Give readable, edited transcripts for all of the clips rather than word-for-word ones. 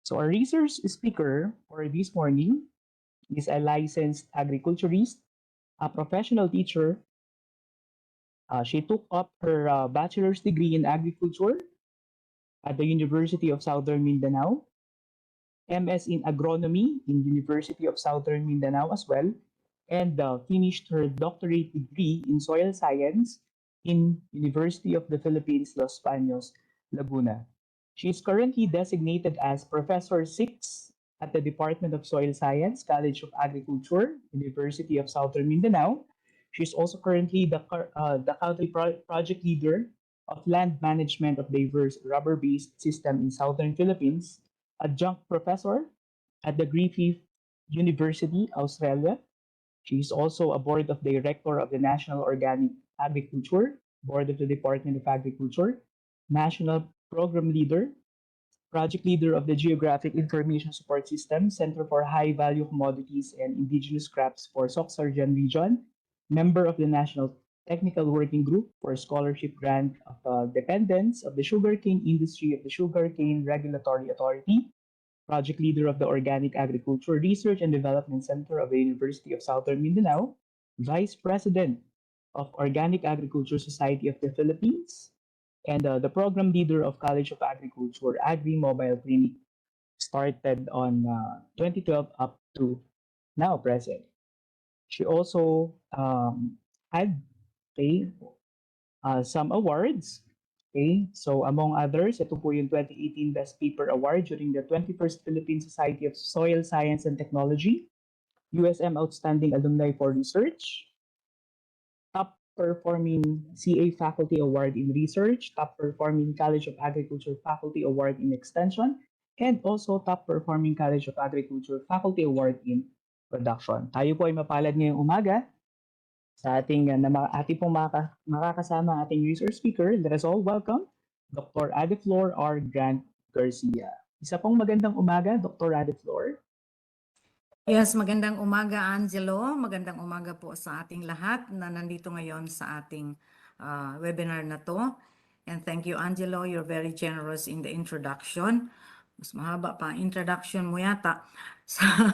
So our research speaker for this morning is a licensed agriculturist, a professional teacher. She took up her bachelor's degree in agriculture at the University of Southern Mindanao, MS in agronomy in University of Southern Mindanao as well, and finished her doctorate degree in soil science in University of the Philippines, Los Baños, Laguna. She is currently designated as Professor 6 at the Department of Soil Science, College of Agriculture, University of Southern Mindanao. She is also currently the country project leader of land management of diverse rubber-based system in Southern Philippines, adjunct professor at the Griffith University, Australia. She is also a board of director of the National Organic Agriculture, board of the Department of Agriculture, national program leader, project leader of the Geographic Information Support System, Center for High Value Commodities and Indigenous Crops for Soxargen Region, member of the National Technical Working Group for Scholarship Grant of Dependents of the Sugarcane Industry of the Sugarcane Regulatory Authority, project leader of the Organic Agriculture Research and Development Center of the University of Southern Mindanao, vice president of Organic Agriculture Society of the Philippines, and the program leader of College of Agriculture Agri Mobile Clinic, started on 2012 up to now present. She also had okay, some awards. Okay, so among others, ito po yung 2018 Best Paper Award during the 21st Philippine Society of Soil Science and Technology, USM Outstanding Alumni for Research, Top Performing CA Faculty Award in Research, Top Performing College of Agriculture Faculty Award in Extension, and also Top Performing College of Agriculture Faculty Award in Production. Tayo po ay mapalad ngayong umaga sa ating makakasama ating research speaker. Let us all welcome Dr. Adiflor R. Grant Garcia. Isa pong magandang umaga, Dr. Adiflor. Yes, magandang umaga, Angelo. Magandang umaga po sa ating lahat na nandito ngayon sa ating webinar na to. And thank you, Angelo. You're very generous in the introduction. Mas mahaba pa ang introduction mo yata sa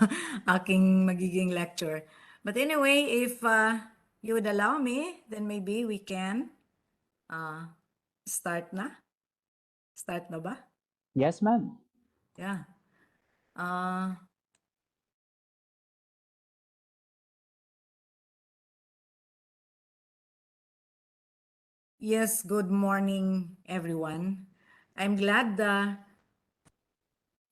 aking magiging lecture. But anyway, if you would allow me, then maybe we can start na. Start na ba? Yes, ma'am. Yeah. Yes, good morning, everyone. I'm glad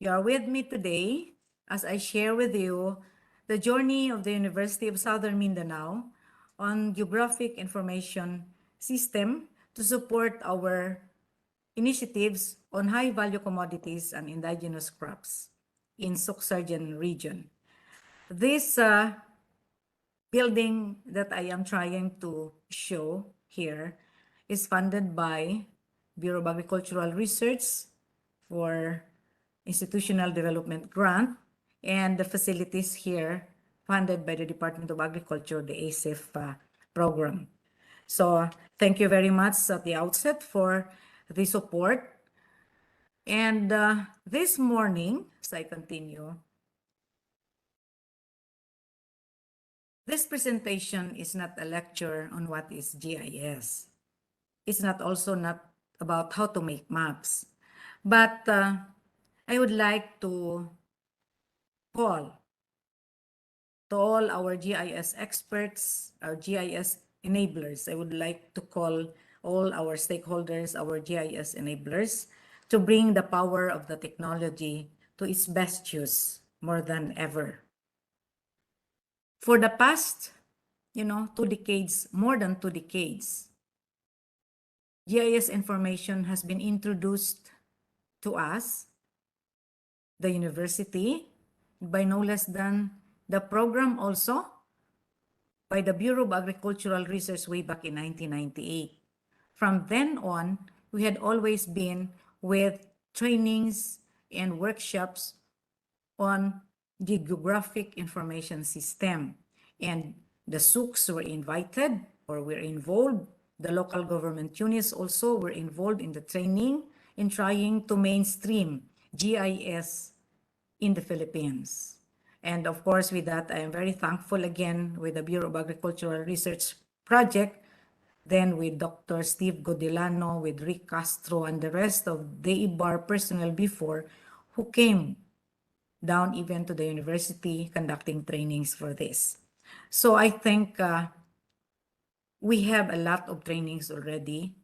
you are with me today as I share with you the journey of the University of Southern Mindanao on geographic information system to support our initiatives on high-value commodities and indigenous crops in Soxargen region. This building that I am trying to show here is funded by Bureau of Agricultural Research for Institutional Development Grant, and the facilities here funded by the Department of Agriculture, the ASIF program. So thank you very much at the outset for the support. And this morning, as I continue, this presentation is not a lecture on what is GIS. It's not about how to make maps, but I would like to call to all our GIS experts, our GIS enablers. I would like to call all our stakeholders, our GIS enablers, to bring the power of the technology to its best use more than ever. For the past, 2 decades, more than 2 decades, GIS information has been introduced to us, the university, by no less than the program also by the Bureau of Agricultural Research way back in 1998. From then on, we had always been with trainings and workshops on the geographic information system. And the SUCs were invited or were involved. The local government units also were involved in the training in trying to mainstream GIS in the Philippines. And of course, with that, I am very thankful again with the Bureau of Agricultural Research Project, then with Dr. Steve Godilano, with Rick Castro, and the rest of the IBAR personnel before who came down even to the university conducting trainings for this. So I think we have a lot of trainings already,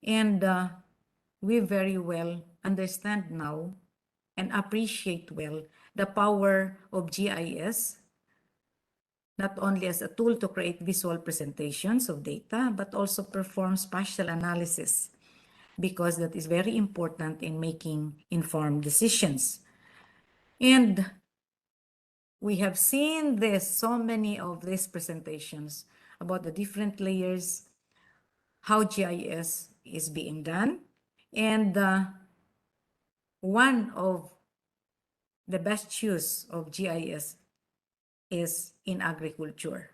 and we very well understand now and appreciate well the power of GIS, not only as a tool to create visual presentations of data, but also perform spatial analysis, because that is very important in making informed decisions. And we have seen this, so many of these presentations about the different layers, how GIS is being done. And one of the best use of GIS is in agriculture.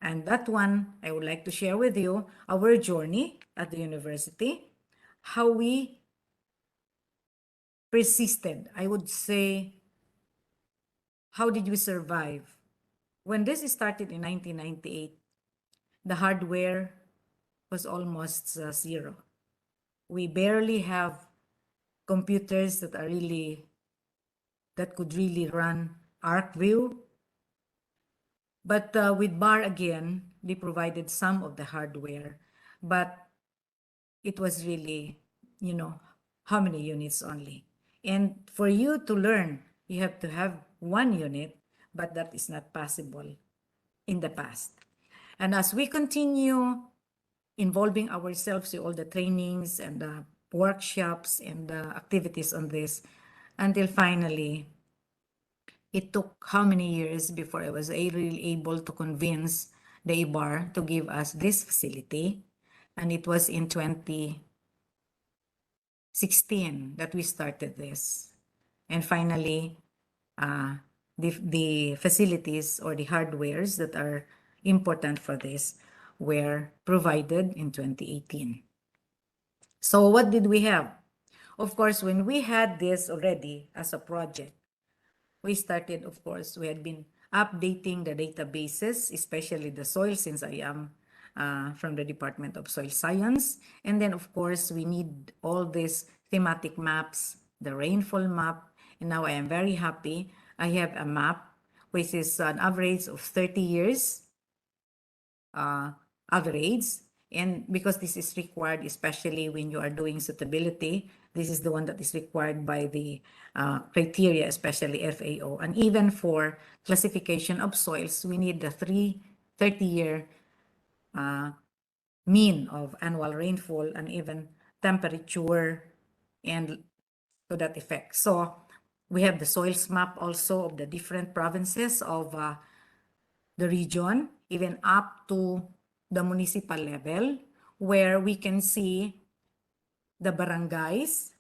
And that one, I would like to share with you our journey at the university, how we persisted. I would say, how did we survive? When this started in 1998, the hardware was almost zero. We barely have computers that could really run ArcView. But with BAR again, they provided some of the hardware, but it was really, how many units only. And for you to learn, you have to have one unit, but that is not possible in the past. And as we continue involving ourselves in all the trainings and workshops and activities on this, until finally, it took how many years before I was really able to convince the IBAR to give us this facility. And it was in 2016 that we started this. And finally, the facilities or the hardwares that are important for this were provided in 2018. So what did we have? Of course, when we had this already as a project, we started, of course, we had been updating the databases, especially the soil, since I am from the Department of Soil Science. And then, of course, we need all these thematic maps, the rainfall map. And now I am very happy. I have a map, which is an average of 30 years average. And because this is required, especially when you are doing suitability, this is the one that is required by the criteria, especially FAO. And even for classification of soils, we need the 30-year mean of annual rainfall and even temperature and to that effect. So we have the soils map also of the different provinces of the region, even up to the municipal level, where we can see the barangays.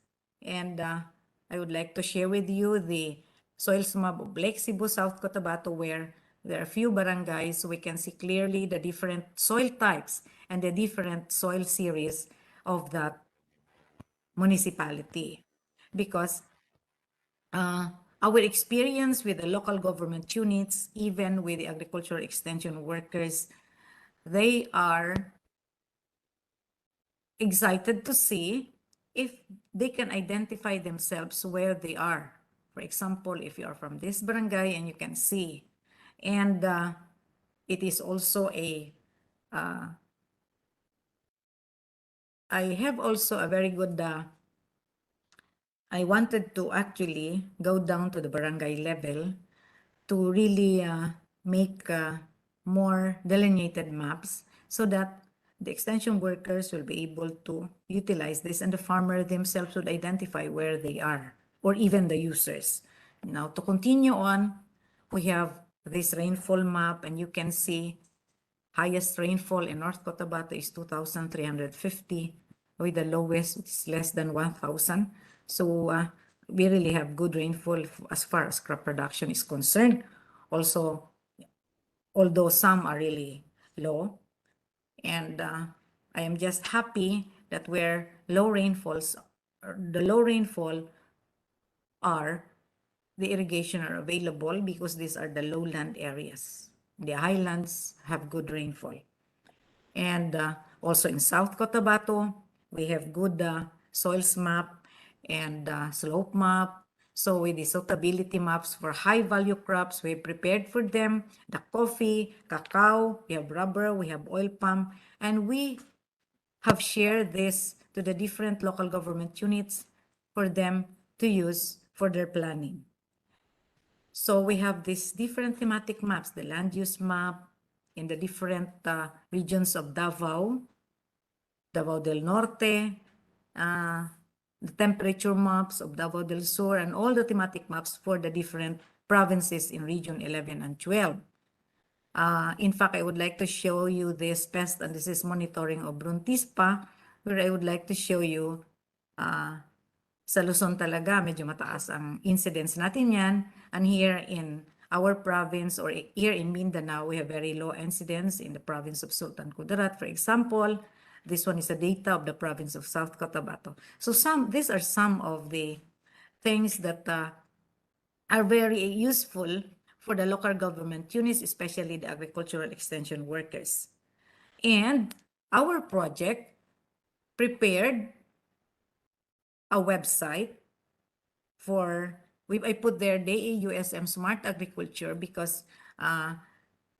And I would like to share with you the soils map of Lake Cebu, South Cotabato, where there are a few barangays. We can see clearly the different soil types and the different soil series of that municipality. Because our experience with the local government units, even with the agricultural extension workers, they are excited to see if they can identify themselves where they are. For example, if you are from this barangay and you can see, and it is also I have also a very good, I wanted to actually go down to the barangay level to really make more delineated maps so that the extension workers will be able to utilize this and the farmer themselves would identify where they are, or even the users. Now, to continue on, we have this rainfall map, and you can see highest rainfall in North Cotabato is 2,350, with the lowest, which is less than 1,000. So we really have good rainfall as far as crop production is concerned. Also, although some are really low, and I am just happy that where low rainfalls, the low rainfall are, the irrigation are available because these are the lowland areas. The highlands have good rainfall. And also in South Cotabato, we have good soils map and slope map. So with the suitability maps for high value crops, we prepared for them the coffee, cacao, we have rubber, we have oil palm, and we have shared this to the different local government units for them to use for their planning. So we have these different thematic maps, the land use map in the different regions of Davao, Davao del Norte, the temperature maps of Davao del Sur, and all the thematic maps for the different provinces in Region 11 and 12. In fact, I would like to show you this pest and disease monitoring of Bruntispa, where I would like to show you sa Luzon talaga, medyo mataas ang incidence natin yan. And here in our province or here in Mindanao, we have very low incidence in the province of Sultan Kudarat. For example, this one is the data of the province of South Cotabato. So these are some of the things that are very useful for the local government units, especially the agricultural extension workers. And our project prepared a website for, I put there DAUSM Smart Agriculture because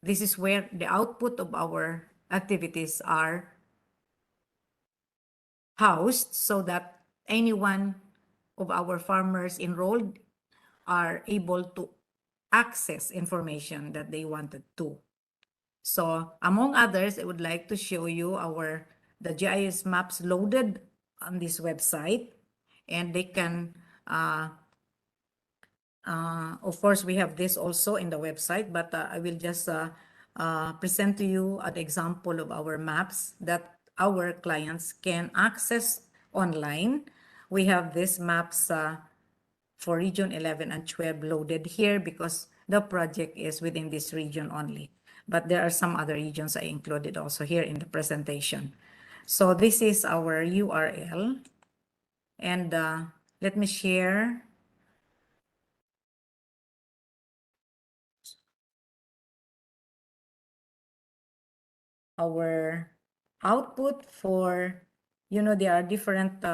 this is where the output of our activities are housed so that any one of our farmers enrolled are able to access information that they wanted to. So among others, I would like to show you the GIS maps loaded on this website, and they can, of course, we have this also in the website, but I will just present to you an example of our maps that our clients can access online. We have these maps for Region 11 and 12 loaded here because the project is within this region only. But there are some other regions I included also here in the presentation. So this is our URL. And let me share our output for, there are different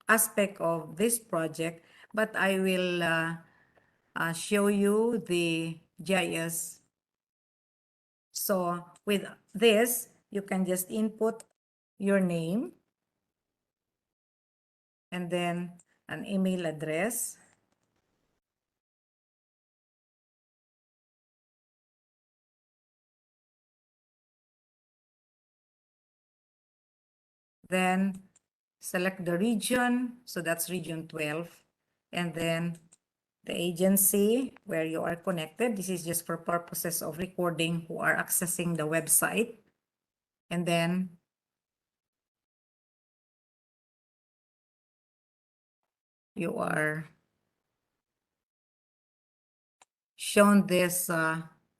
aspect of this project, but I will show you the GIS. So with this, you can just input your name and then an email address. Then select the region, so that's region 12, and then the agency where you are connected. This is just for purposes of recording who are accessing the website. And then you are shown this,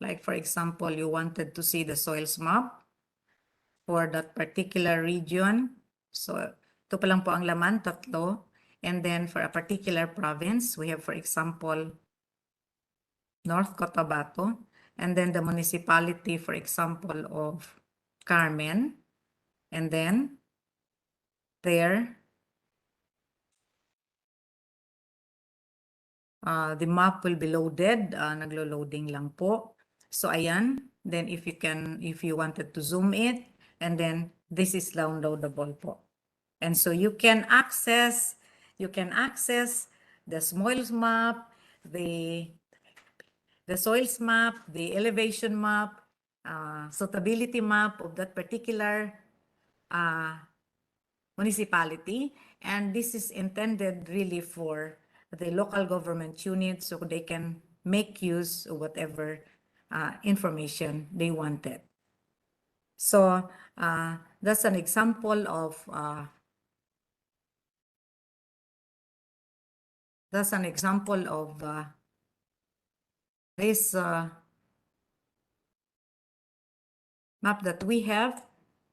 like for example, you wanted to see the soils map for that particular region. So ito pa lang po ang laman, 3. And then for a particular province, we have, for example, North Cotabato, and then the municipality, for example, of Carmen. And then there, the map will be loaded. Naglo-loading lang po. So ayan, then if you wanted to zoom it, and then this is downloadable po. And so you can access the soils map, the soils map, the elevation map, suitability map of that particular municipality. And this is intended really for the local government units so they can make use of whatever information they wanted. So that's an example of this map that we have.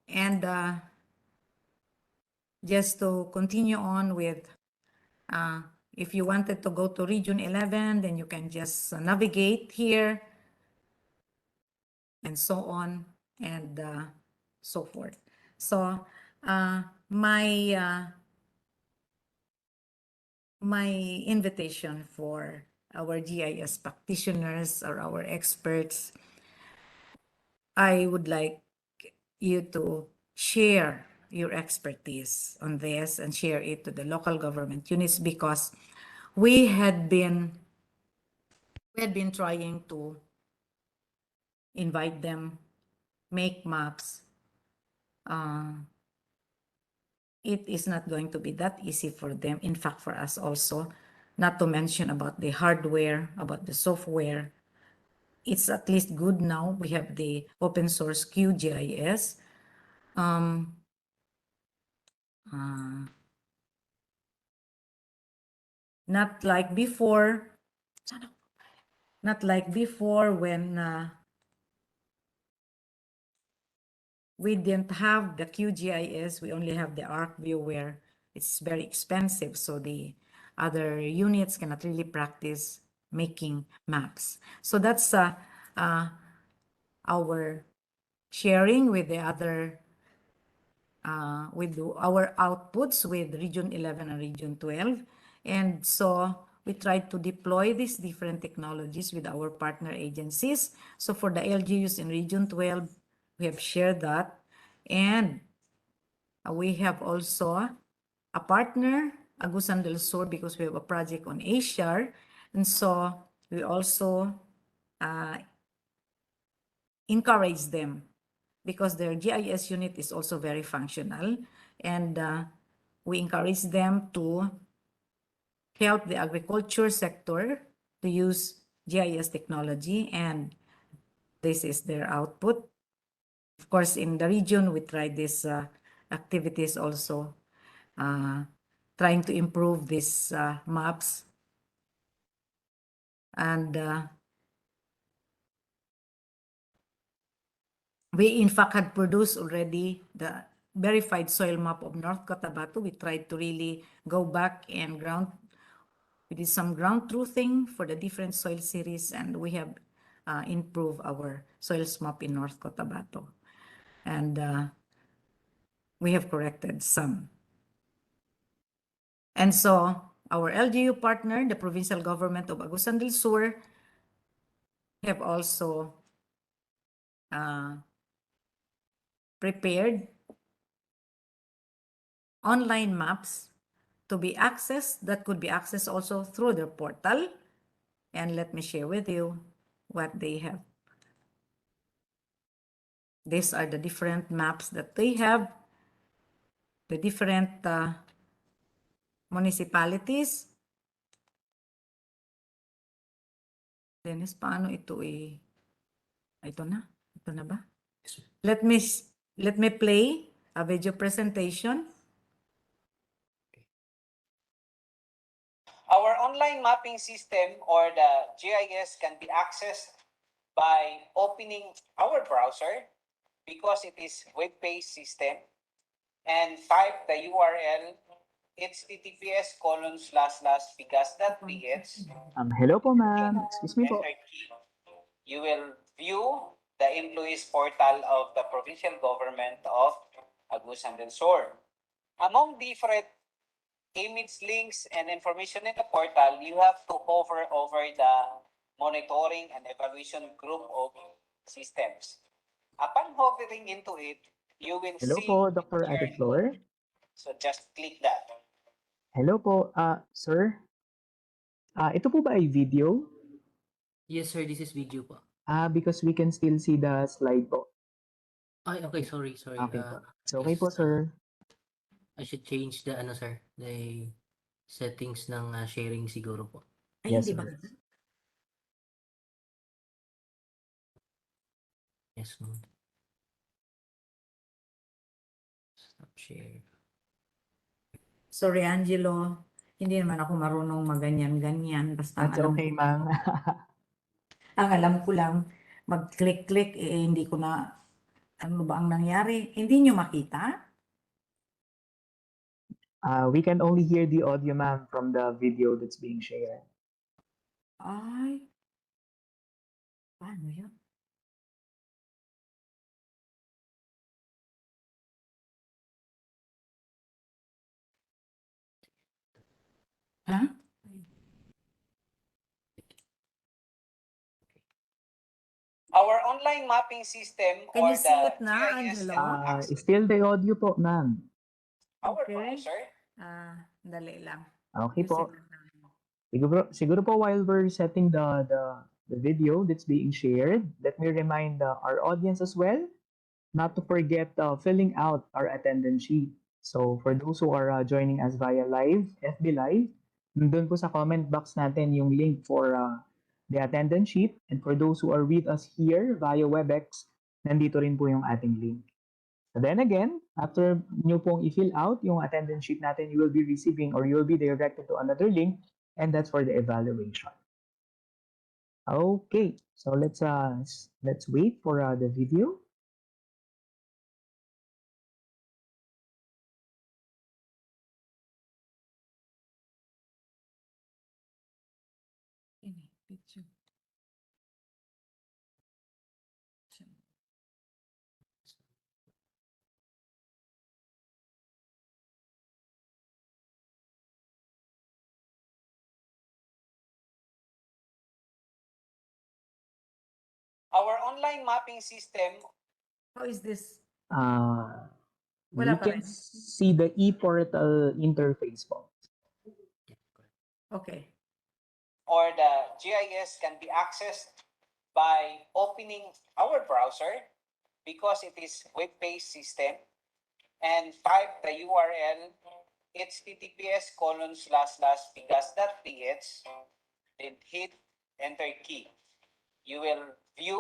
And just to continue on with if you wanted to go to Region 11, then you can just navigate here and so on and so forth. So my invitation for our GIS practitioners or our experts, I would like you to share your expertise on this and share it to the local government units, because we had been trying to invite them, make maps. It is not going to be that easy for them. In fact, for us also, not to mention about the hardware, about the software. It's at least good now. We have the open source QGIS. Not like before. Not like before when we didn't have the QGIS. We only have the ArcView, where it's very expensive. So the other units cannot really practice making maps. So that's our sharing with the other, with our outputs with Region 11 and Region 12. And so we tried to deploy these different technologies with our partner agencies. So for the LGUs in Region 12, we have shared that. And we have also a partner, Agusan del Sur, because we have a project on Asia. And so we also encourage them, because their GIS unit is also very functional. And we encourage them to help the agriculture sector to use GIS technology, and this is their output. Of course, in the region, we tried these activities also, trying to improve these maps. And we, in fact, had produced already the verified soil map of North Cotabato. We tried to really go back and we did some ground truthing for the different soil series, and we have improved our soils map in North Cotabato. And we have corrected some. And so our LGU partner, the provincial government of Agusan del Sur, have also prepared online maps to be accessed, that could be accessed also through their portal. And let me share with you what they have. These are the different maps that they have, the different municipalities. Dennis, paano ito ito na ba? Let me play a video presentation. Our online mapping system, or the GIS, can be accessed by opening our browser, because it is web-based system, and type the URL https://pigas.ph. Hello po, ma'am. Excuse me po. Enter key. You will view the employees portal of the provincial government of Agusan del Sur. Among different image links and information in the portal, you have to hover over the monitoring and evaluation group of systems. Upon hovering into it, you will Hello see po, Dr. Adiflor. So just click that. Hello po, sir. Ito po ba ay video? Yes, sir. This is video po. Because we can still see the slide po. Ay, okay. Sorry. Okay po. So, okay po, sir. I should change the, sir, the settings ng sharing siguro po. Ay, Yes, hindi ba? sir. Yes, ma'am. Stop share. Sorry, Angelo. Hindi naman ako marunong maganyan-ganyan. Basta That's alam okay, ma'am. ang alam ko lang, mag-click-click, hindi ko na, ano ba ang nangyari? Hindi nyo makita? We can only hear the audio, ma'am, from the video that's being shared. Ay, paano yun? Huh? Our online mapping system Can or you see the it na, GIS Angelo? can be accessed Still the audio po, ma'am. our Okay. browser. Dali lang. Okay po. Ayusin lang namin. Siguro po while we're setting the video that's being shared, let me remind our audience as well not to forget filling out our attendance sheet. So for those who are joining us via live, FB Live, nandun po sa comment box natin yung link for the attendance sheet. And for those who are with us here via WebEx, nandito rin po yung ating link. And then again, after nyo pong i-fill out yung attendance sheet natin, you will be receiving or you will be directed to another link, and that's for the evaluation. Okay, so let's wait for the video. Ini, picture. Our online mapping system. How is this? We Wala pa can rin. see the e-portal interface po. Okay. Or the GIS can be accessed by opening our browser because it is web-based system and type the URL https://bigas.ph, then hit enter key. You will view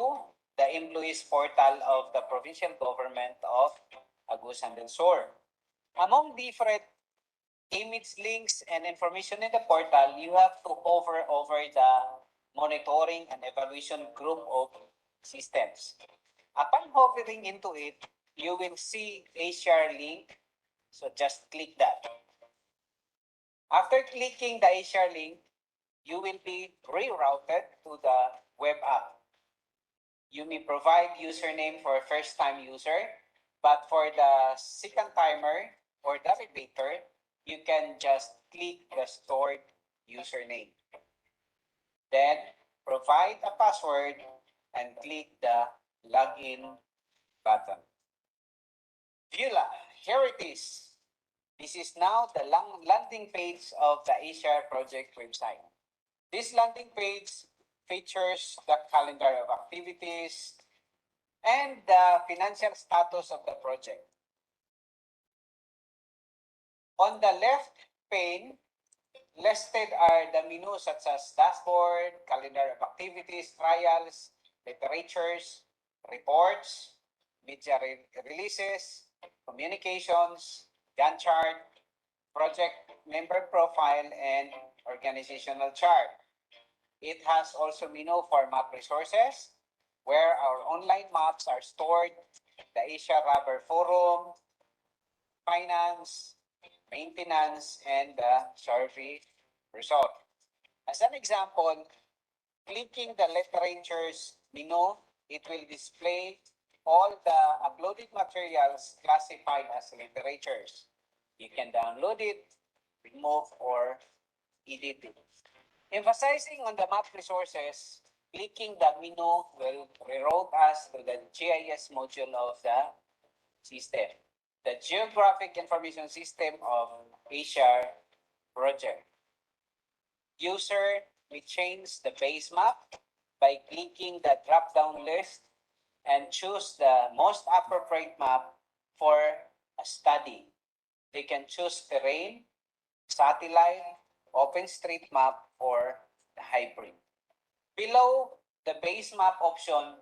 the employees portal of the provincial government of Agusan del Sur. Among different image links and information in the portal, you have to hover over the monitoring and evaluation group of systems. Upon hovering into it, you will see a share link. So just click that. After clicking the share link, you will be rerouted to the web app. You may provide username for a first-time user, but for the second timer or the repeater, you can just click the stored username. Then provide a password and click the login button. Voila, here it is. This is now the landing page of the Asia project website. This landing page features the calendar of activities and the financial status of the project. On the left pane, listed are the menus such as dashboard, calendar of activities, trials, literatures, reports, media releases, communications, Gantt chart, project member profile, and organizational chart. It has also menu for map resources, where our online maps are stored, the Asia Rubber Forum, finance, maintenance, and the survey result. As an example, clicking the literatures menu, it will display all the uploaded materials classified as literatures. You can download it, remove, or edit it. Emphasizing on the map resources, clicking the menu will reroute us to the GIS module of the system, the Geographic Information System of Asia project. User may change the base map by clicking the drop-down list and choose the most appropriate map for a study. They can choose terrain, satellite, OpenStreetMap, or the hybrid. Below the base map option,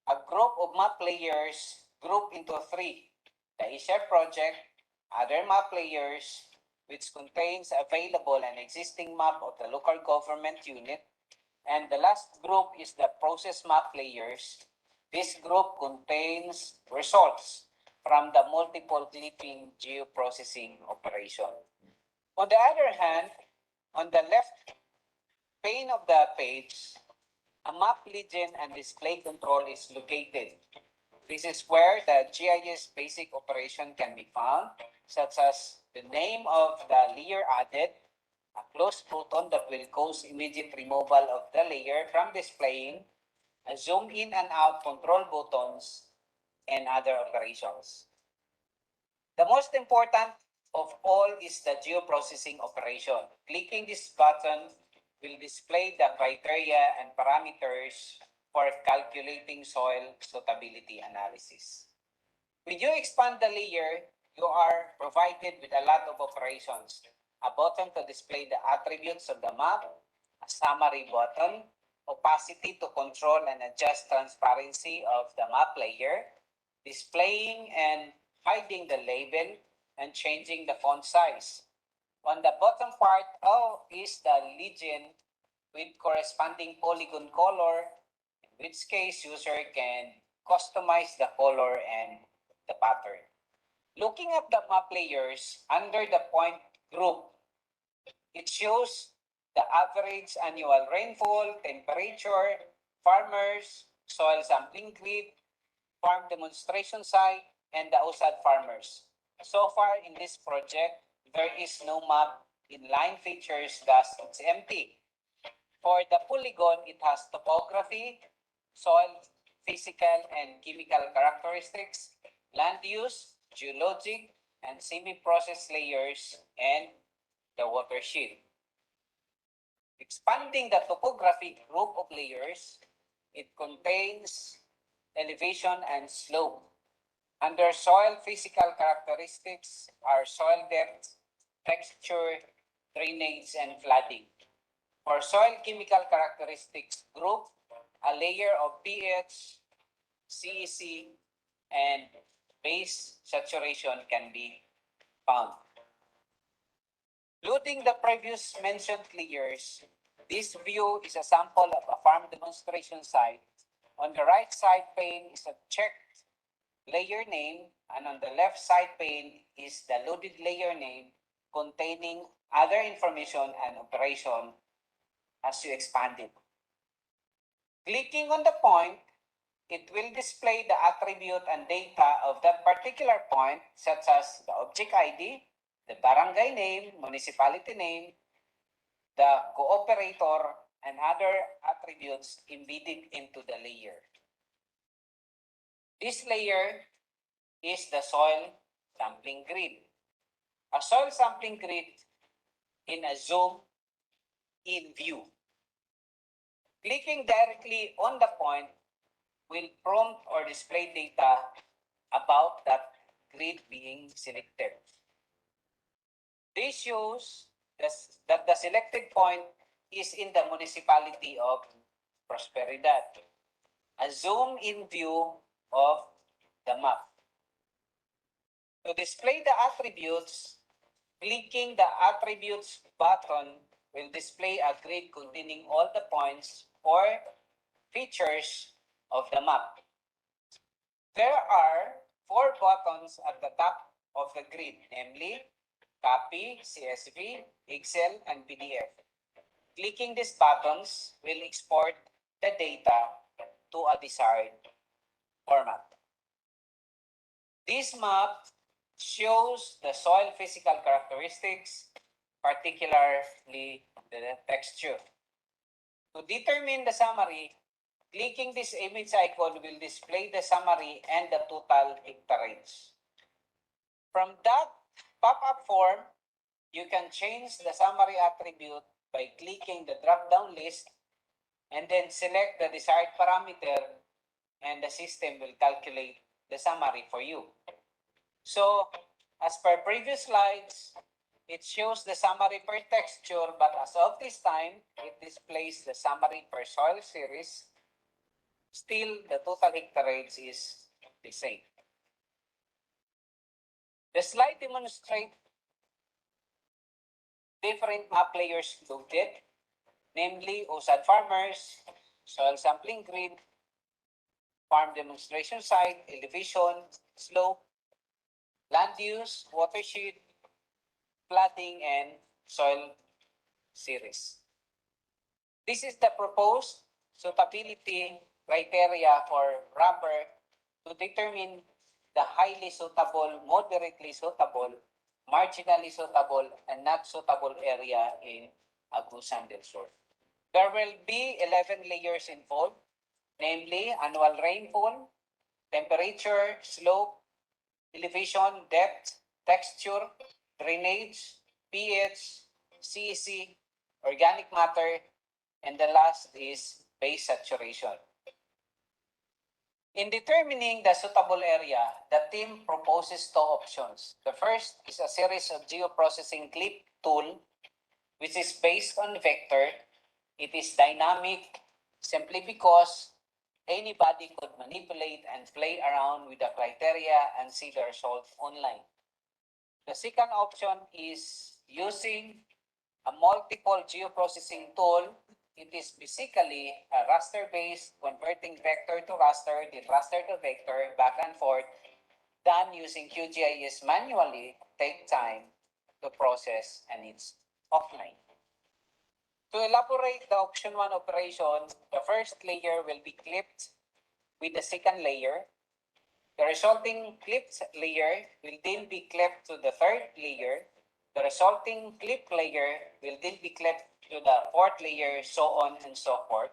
a group of map layers group into three: the Asia project, other map layers, which contains available and existing map of the local government unit, and the last group is the process map layers. This group contains results from the multiple clipping geoprocessing operation. On the other hand, on the left pane of the page, a map legend and display control is located. This is where the GIS basic operation can be found, such as the name of the layer added, a close button that will cause immediate removal of the layer from displaying, a zoom in and out control buttons, and other operations. The most important of all is the geoprocessing operation. Clicking this button will display the criteria and parameters for calculating soil suitability analysis. When you expand the layer, you are provided with a lot of operations. A button to display the attributes of the map, a summary button, opacity to control and adjust transparency of the map layer, displaying and hiding the label, and changing the font size. On the bottom part is the legend with corresponding polygon color, in which case user can customize the color and the pattern. Looking at the map layers under the point group, it shows the average annual rainfall, temperature, farmers, soil sampling grid, farm demonstration site, and the USAD farmers. So far in this project, there is no map in line features, thus it's empty. For the polygon, it has topography, soil, physical and chemical characteristics, land use, geologic, and semi-process layers, and the watershed. Expanding the topographic group of layers, it contains elevation and slope. Under soil physical characteristics are soil depth, texture, drainage, and flooding. For soil chemical characteristics group, a layer of pH, CEC, and base saturation can be found. Including the previous mentioned layers, this view is a sample of a farm demonstration site. On the right side pane is a checked layer name, and on the left side pane is the loaded layer name containing other information and operation as you expand it. Clicking on the point, it will display the attribute and data of that particular point, such as the object ID, the barangay name, municipality name, the cooperator, and other attributes embedded into the layer. This layer is the soil sampling grid. A soil sampling grid in a zoom in view. Clicking directly on the point will prompt or display data about that grid being selected. This shows that the selected point is in the municipality of Prosperidad. A zoom in view of the map. To display the attributes, clicking the attributes button will display a grid containing all the points or features of the map. There are 4 buttons at the top of the grid, namely Copy, CSV, Excel, and PDF. Clicking these buttons will export the data to a desired format. This map shows the soil physical characteristics, particularly the texture. To determine the summary, clicking this image icon will display the summary and the total hectareage. From that pop-up form, you can change the summary attribute by clicking the drop-down list and then select the desired parameter, and the system will calculate the summary for you. So, as per previous slides, it shows the summary per texture, but as of this time, it displays the summary per soil series. Still, the total hectareage is the same. The slide demonstrates different map layers loaded, namely USAD farmers, soil sampling grid, farm demonstration site, elevation, slope, land use, watershed, flooding, and soil series. This is the proposed suitability criteria for rubber to determine the highly suitable, moderately suitable, marginally suitable, and not suitable area in Agusan del Sur. There will be 11 layers involved, namely annual rainfall, temperature, slope, elevation, depth, texture, drainage, pH, CEC, organic matter, and the last is base saturation. In determining the suitable area, the team proposes two options. The first is a series of geoprocessing clip tool, which is based on vector. It is dynamic simply because anybody could manipulate and play around with the criteria and see the result online. The second option is using a multiple geoprocessing tool. It is basically a raster-based converting vector to raster, then raster to vector, back and forth, done using QGIS manually, take time to process, and it's offline. To elaborate the option 1 operation, the first layer will be clipped with the second layer. The resulting clipped layer will then be clipped to the third layer. The resulting clip layer will then be clipped to the fourth layer, so on and so forth.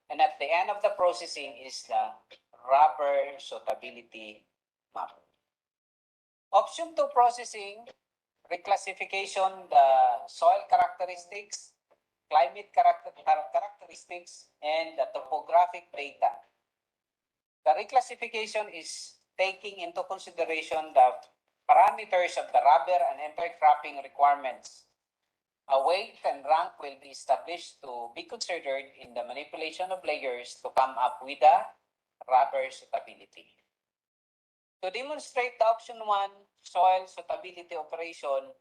And at the end of the processing is the rubber suitability map. Option 2 processing, reclassification the soil characteristics, climate characteristics, and the topographic data. The reclassification is taking into consideration the parameters of the rubber and intercropping requirements. A weight and rank will be established to be considered in the manipulation of layers to come up with a rubber suitability. To demonstrate the option 1 soil suitability operation,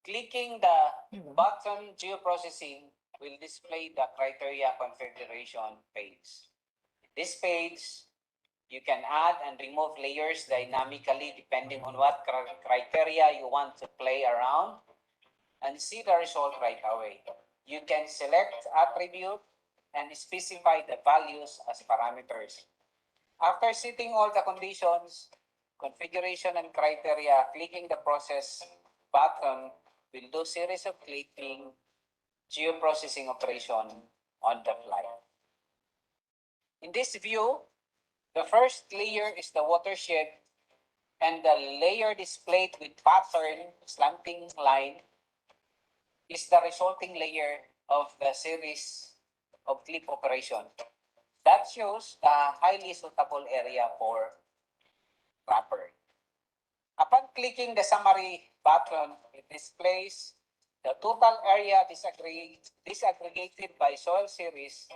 clicking the button geoprocessing will display the criteria configuration page. This page, you can add and remove layers dynamically depending on what criteria you want to play around and see the result right away. You can select attribute and specify the values as parameters. After setting all the conditions, configuration and criteria, clicking the process button will do series of clicking geoprocessing operation on the fly. In this view, the first layer is the watershed, and the layer displayed with pattern slanting line is the resulting layer of the series of clip operation. That shows the highly suitable area for wrapper. Upon clicking the summary button, it displays the total area disaggregated by soil series,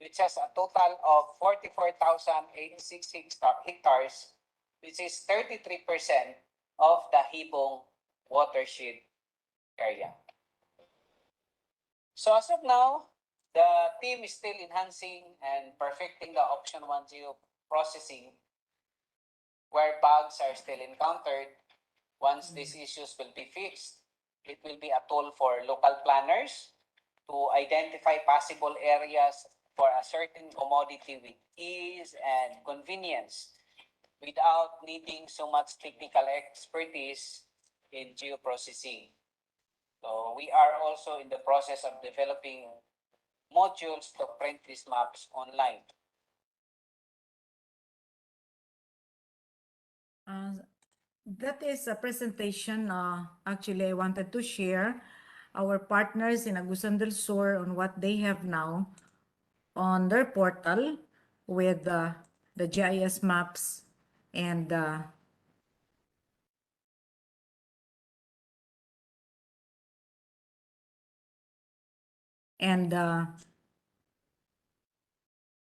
which has a total of 44,866 hectares, which is 33% of the Hibong watershed area. So as of now, the team is still enhancing and perfecting the option 1 geoprocessing where bugs are still encountered. Once these issues will be fixed, it will be a tool for local planners to identify possible areas for a certain commodity with ease and convenience without needing so much technical expertise in geoprocessing. So we are also in the process of developing modules to print these maps online. That is a presentation. Actually, I wanted to share our partners in Agusan del Sur on what they have now on their portal with the GIS maps and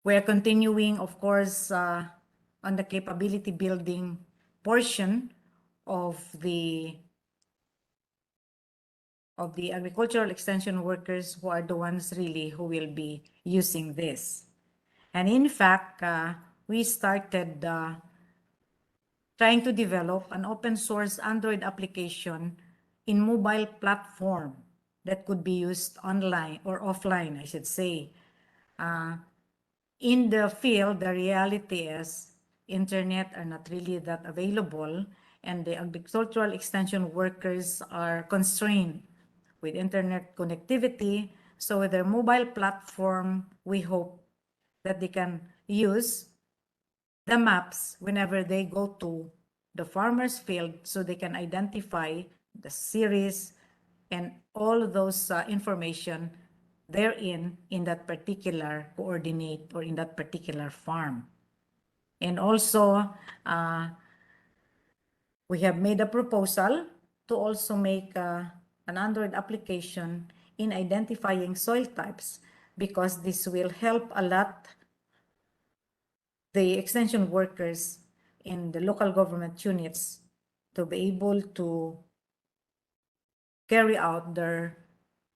we're continuing, of course, on the capability building portion of the agricultural extension workers who are the ones really who will be using this. And in fact, we started trying to develop an open source Android application in mobile platform that could be used online or offline, I should say. In the field, the reality is internet are not really that available, and the agricultural extension workers are constrained with internet connectivity. So with their mobile platform, we hope that they can use the maps whenever they go to the farmer's field, so they can identify the series and all of those information therein in that particular coordinate or in that particular farm. And also, we have made a proposal to also make an Android application in identifying soil types, because this will help a lot the extension workers in the local government units to be able to carry out their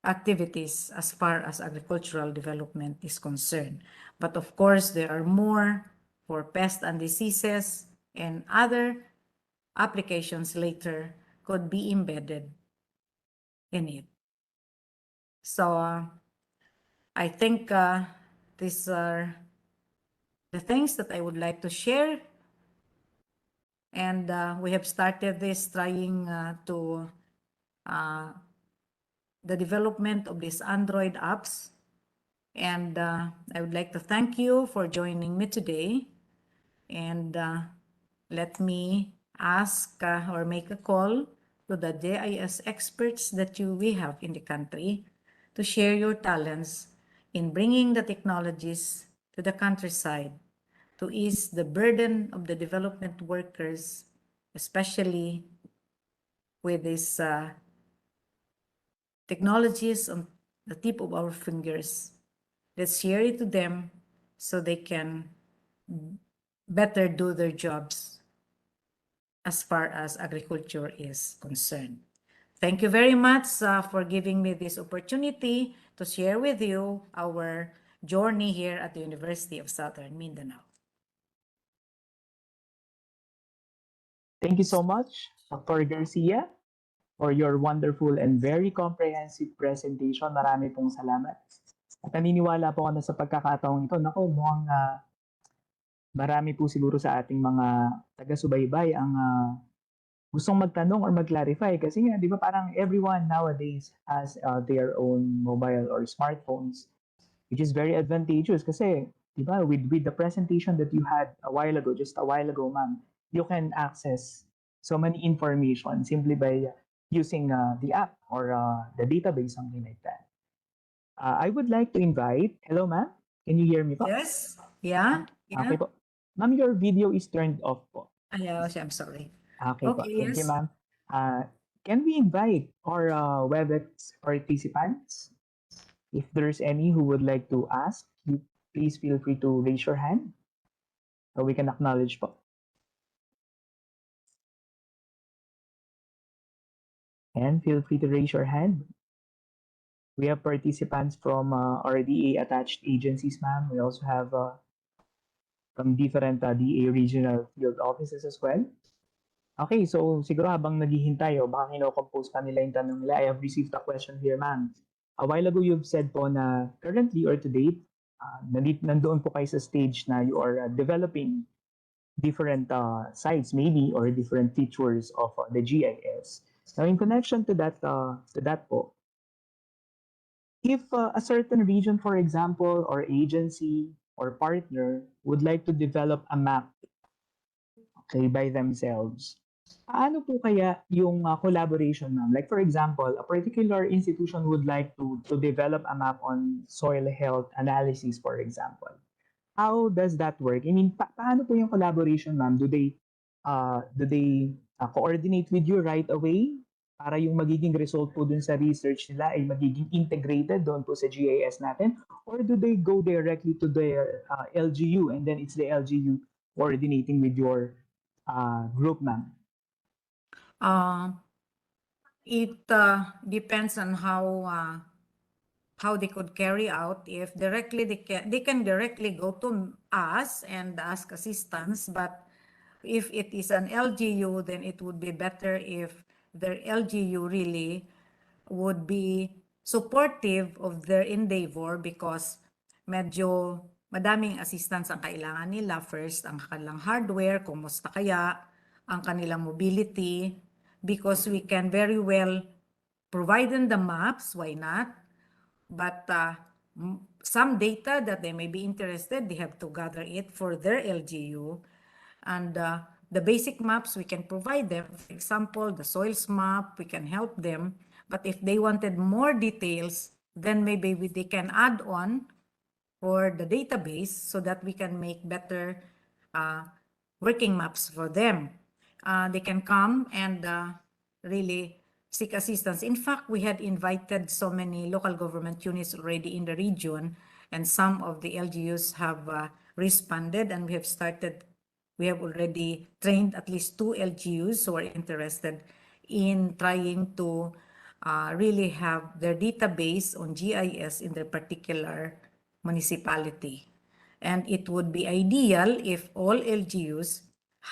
activities as far as agricultural development is concerned. But of course, there are more for pests and diseases, and other applications later could be embedded in it. So I think these are the things that I would like to share. And we have started this trying to the development of these Android apps. And I would like to thank you for joining me today. And let me ask or make a call to the GIS experts that we have in the country to share your talents in bringing the technologies to the countryside to ease the burden of the development workers, especially with these technologies on the tip of our fingers. Let's share it to them so they can better do their jobs as far as agriculture is concerned. Thank you very much for giving me this opportunity to share with you our journey here at the University of Southern Mindanao. Thank you so much, Dr. Garcia, for your wonderful and very comprehensive presentation. Marami pong salamat. At naniniwala po ako na sa pagkakataong ito, naku, mukhang marami po siguro sa ating mga taga-subaybay ang gustong magtanong or mag-clarify. Kasi nga, di ba parang everyone nowadays has their own mobile or smartphones, which is very advantageous kasi, di ba, with the presentation that you had just a while ago, ma'am, you can access so many information simply by using the app or the database, something like that. I would like to invite, hello ma'am, can you hear me po? Yes? Yeah? Okay po. Ma'am, your video is turned off po. I'm sorry. Okay po. Okay, Thank you, yes. ma'am. Can we invite our WebEx participants? If there's any who would like to ask, please feel free to raise your hand so we can acknowledge po. And feel free to raise your hand. We have participants from our DA-attached agencies, ma'am. We also have from different DA regional field offices as well. Okay, so siguro habang naghihintay o baka kino-compose pa nila yung tanong nila, I have received a question here, ma'am. A while ago, you've said po na currently or to date, nandoon po kayo sa stage na you are developing different sites maybe or different features of the GIS. Now, in connection to that po, if a certain region, for example, or agency or partner would like to develop a map, okay, by themselves, paano po kaya yung collaboration, ma'am? Like for example, a particular institution would like to develop a map on soil health analysis, for example. How does that work? I mean, paano po yung collaboration, ma'am? Do they coordinate with you right away para yung magiging result po dun sa research nila ay magiging integrated doon po sa GIS natin? Or do they go directly to the LGU and then it's the LGU coordinating with your group, ma'am? It depends on how they could carry out. If directly they can directly go to us and ask assistance, but if it is an LGU, then it would be better if their LGU really would be supportive of their endeavor because medyo madaming assistance ang kailangan nila. First, ang kanilang hardware, kumusta kaya, ang kanilang mobility, because we can very well provide them the maps, why not? But some data that they may be interested, they have to gather it for their LGU. And the basic maps we can provide them. For example, the soils map, we can help them. But if they wanted more details, then maybe they can add on for the database so that we can make better working maps for them. They can come and really seek assistance. In fact, we had invited so many local government units already in the region, and some of the LGUs have responded, and we have already trained at least 2 LGUs who are interested in trying to really have their database on GIS in their particular municipality. And it would be ideal if all LGUs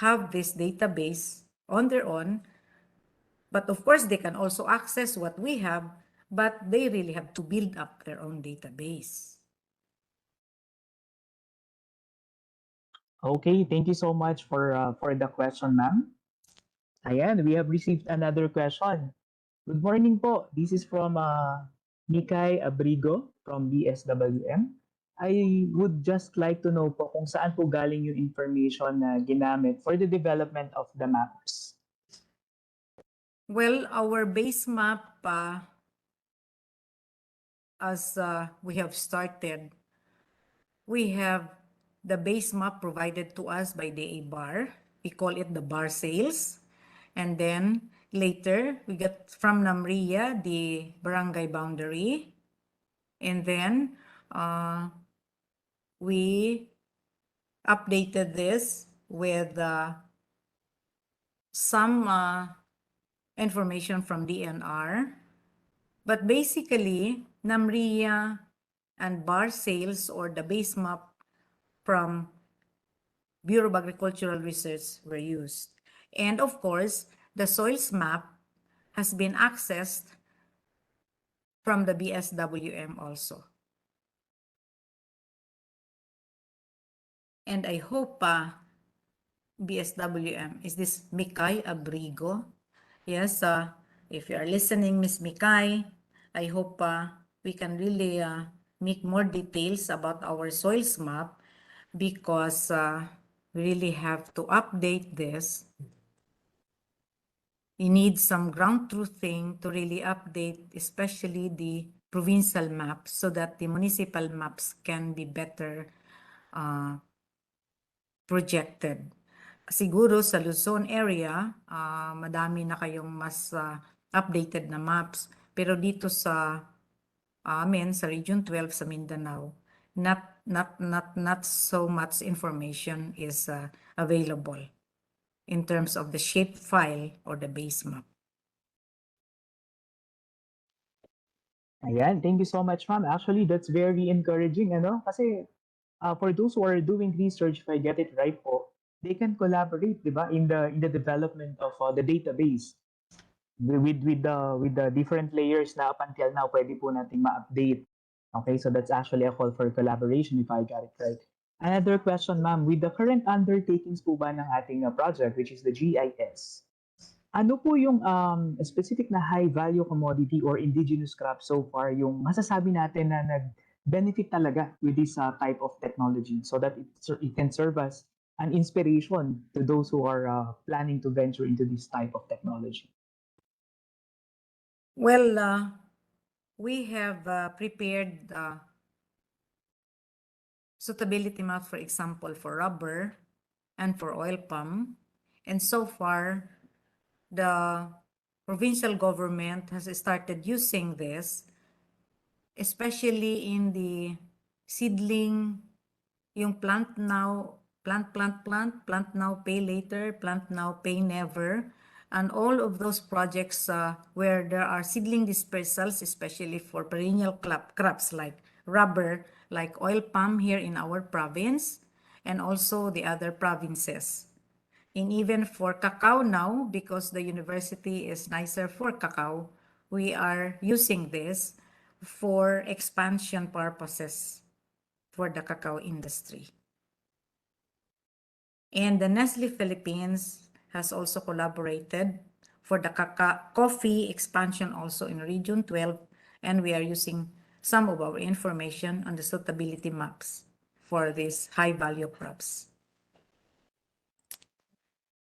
have this database on their own. But of course, they can also access what we have, but they really have to build up their own database. Okay, thank you so much for the question, ma'am. Ayan, we have received another question. Good morning po. This is from Mikay Abrigo from BSWM. I would just like to know po kung saan po galing yung information na ginamit for the development of the maps. Well, our base map, as we have started, we have the base map provided to us by the bar. We call it the bar sales. And then later, we get from Namria the barangay boundary. And then we updated this with some information from DNR. But basically, Namria and bar sales or the base map from Bureau of Agricultural Research were used. And of course, the soils map has been accessed from the BSWM also. And I hope BSWM, is this Mikay Abrigo? Yes, if you are listening, Miss Mikay, I hope we can really make more details about our soils map because we really have to update this. We need some ground truthing to really update, especially the provincial maps, so that the municipal maps can be better projected. Siguro sa Luzon area, madami na kayong mas updated na maps. Pero dito sa amin, sa Region 12 sa Mindanao, not so much information is available in terms of the shape file or the base map. Ayan, thank you so much, ma'am. Actually, that's very encouraging, ano? Kasi for those who are doing research, if I get it right po, they can collaborate, di ba, in the development of the database with the different layers na up until now pwede po nating ma-update. Okay, so that's actually a call for collaboration if I got it right. Another question, ma'am, with the current undertakings po ba ng ating project, which is the GIS, ano po yung specific na high-value commodity or indigenous crop so far yung masasabi natin na nag-benefit talaga with this type of technology so that it can serve as an inspiration to those who are planning to venture into this type of technology? Well, we have prepared suitability map, for example, for rubber and for oil palm. And so far, the provincial government has started using this, especially in the seedling, yung plant now, plant now, pay later, plant now, pay never. And all of those projects where there are seedling dispersals, especially for perennial crops like rubber, like oil palm here in our province, and also the other provinces. And even for cacao now, because the university is nicer for cacao, we are using this for expansion purposes for the cacao industry. And the Nestle Philippines has also collaborated for the coffee expansion also in Region 12, and we are using some of our information on the suitability maps for these high-value crops.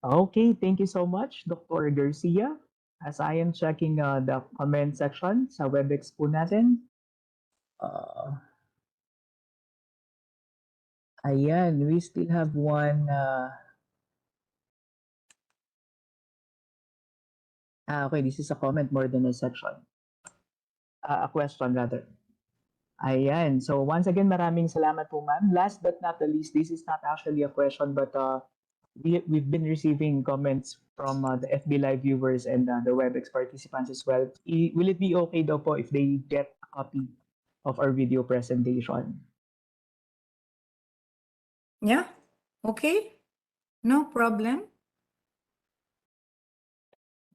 Okay, thank you so much, Dr. Garcia. As I am checking the comment section sa WebEx po natin. Ayan, we still have one. Okay, this is a comment more than a section. A question rather. Ayan, so once again, maraming salamat po, ma'am. Last but not the least, this is not actually a question, but we've been receiving comments from the FB Live viewers and the WebEx participants as well. Will it be okay daw po if they get a copy of our video presentation? Yeah, okay, no problem.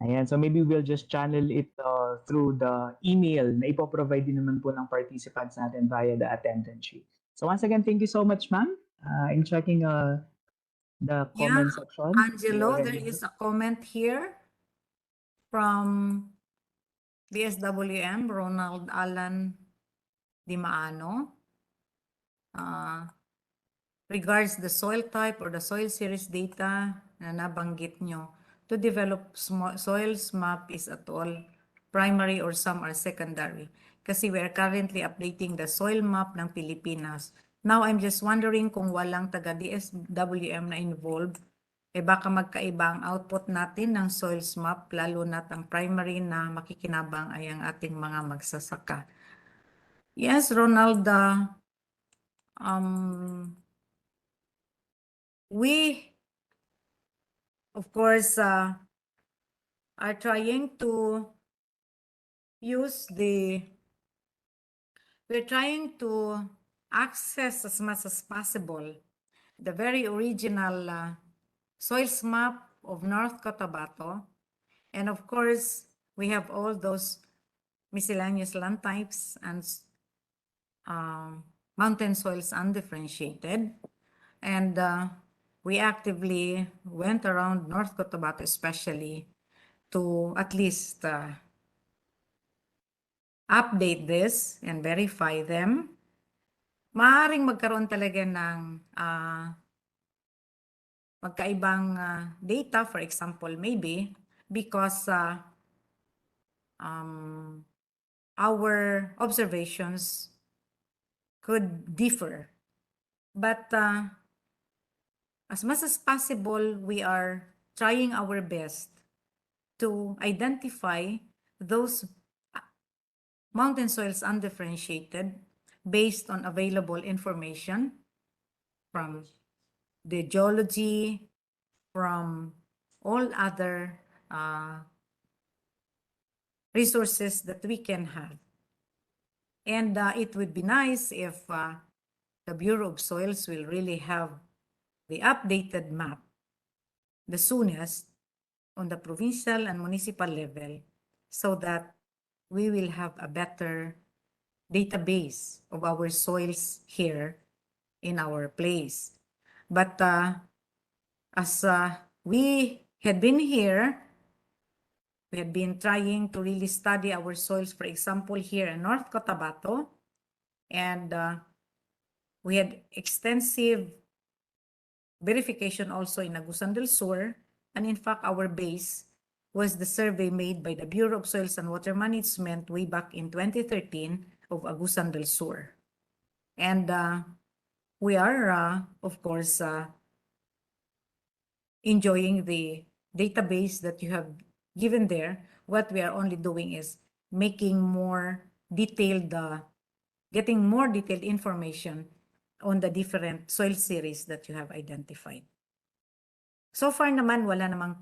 Ayan, so maybe we'll just channel it through the email na ipoprovide din naman po ng participants natin via the attendance sheet. So once again, thank you so much, ma'am. In checking the comment section. Angelo, there is a comment here from BSWM, Ronald Alan Di Maano. Regards the soil type or the soil series data na nabanggit nyo, to develop soils map is at all primary or some are secondary. Kasi we are currently updating the soil map ng Pilipinas. Now, I'm just wondering kung walang taga-DSWM na involved, baka magkaiba ang output natin ng soils map, lalo na ang primary na makikinabang ay ang ating mga magsasaka. Yes, Ronald, we, of course, are trying to use we're trying to access as much as possible the very original soils map of North Cotabato. And of course, we have all those miscellaneous land types and mountain soils undifferentiated. And we actively went around North Cotabato especially to at least update this and verify them. Maaaring magkaroon talaga ng magkaibang data, for example, maybe because our observations could differ. But as much as possible, we are trying our best to identify those mountain soils undifferentiated based on available information from the geology, from all other resources that we can have. And it would be nice if the Bureau of Soils will really have the updated map the soonest on the provincial and municipal level so that we will have a better database of our soils here in our place. But as we had been here, we had been trying to really study our soils, for example, here in North Cotabato, and we had extensive verification also in Agusan del Sur, and in fact, our base was the survey made by the Bureau of Soils and Water Management way back in 2013 of Agusan del Sur. And we are, of course, enjoying the database that you have given there. What we are only doing is making more detailed, getting more detailed information on the different soil series that you have identified. So far naman, wala namang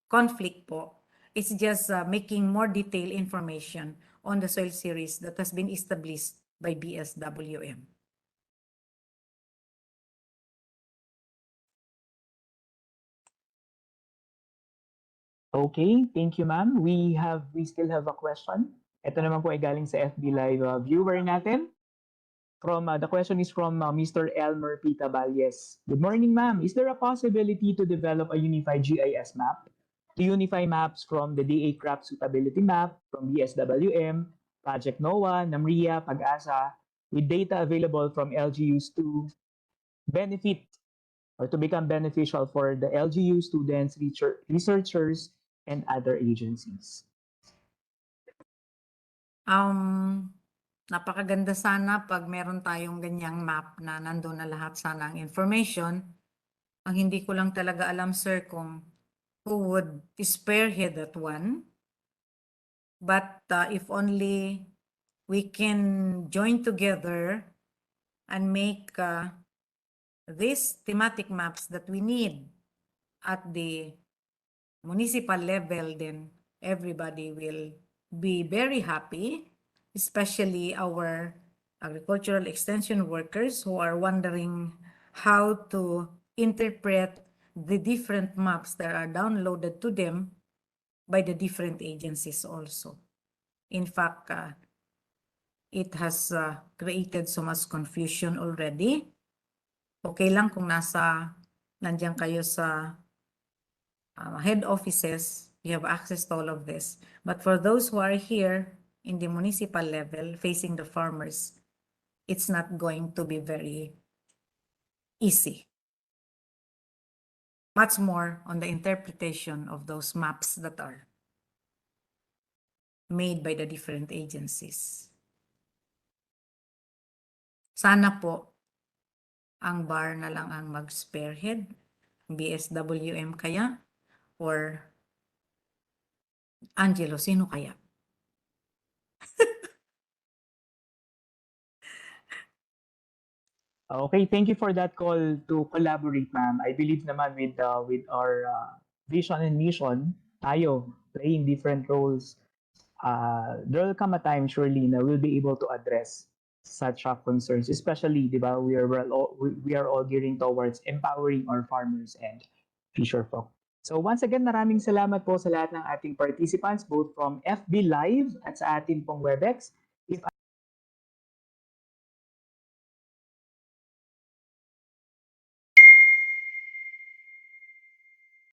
conflict po. It's just making more detailed information on the soil series that has been established by BSWM. Okay, thank you, ma'am. We still have a question. Ito naman po ay galing sa FB Live viewer natin. The question is from Mr. Elmer Pita Valles. Good morning, ma'am. Is there a possibility to develop a unified GIS map? To unify maps from the DA Crop Suitability Map, from BSWM, Project NOAA, NAMRIA, PAG-ASA, with data available from LGUs to benefit or to become beneficial for the LGU students, researchers, and other agencies. Napakaganda sana pag meron tayong ganyang map na nandun na lahat sana ang information. Ang hindi ko lang talaga alam, sir, kung who would spearhead that one. But if only we can join together and make these thematic maps that we need at the municipal level, then everybody will be very happy, especially our agricultural extension workers who are wondering how to interpret the different maps that are downloaded to them by the different agencies also. In fact, it has created so much confusion already. Okay lang kung nandiyan kayo sa head offices, you have access to all of this. But for those who are here in the municipal level facing the farmers, it's not going to be very easy. Much more on the interpretation of those maps that are made by the different agencies. Sana po ang BAR na lang ang mag-spearhead, BSWM kaya, or Angelo, sino kaya? Okay, thank you for that call to collaborate, ma'am. I believe naman with our vision and mission, tayo playing different roles, there will come a time surely na we'll be able to address such concerns, especially, di ba, we are all gearing towards empowering our farmers and fisher folk. So once again, maraming salamat po sa lahat ng ating participants, both from FB Live at sa ating pong WebEx.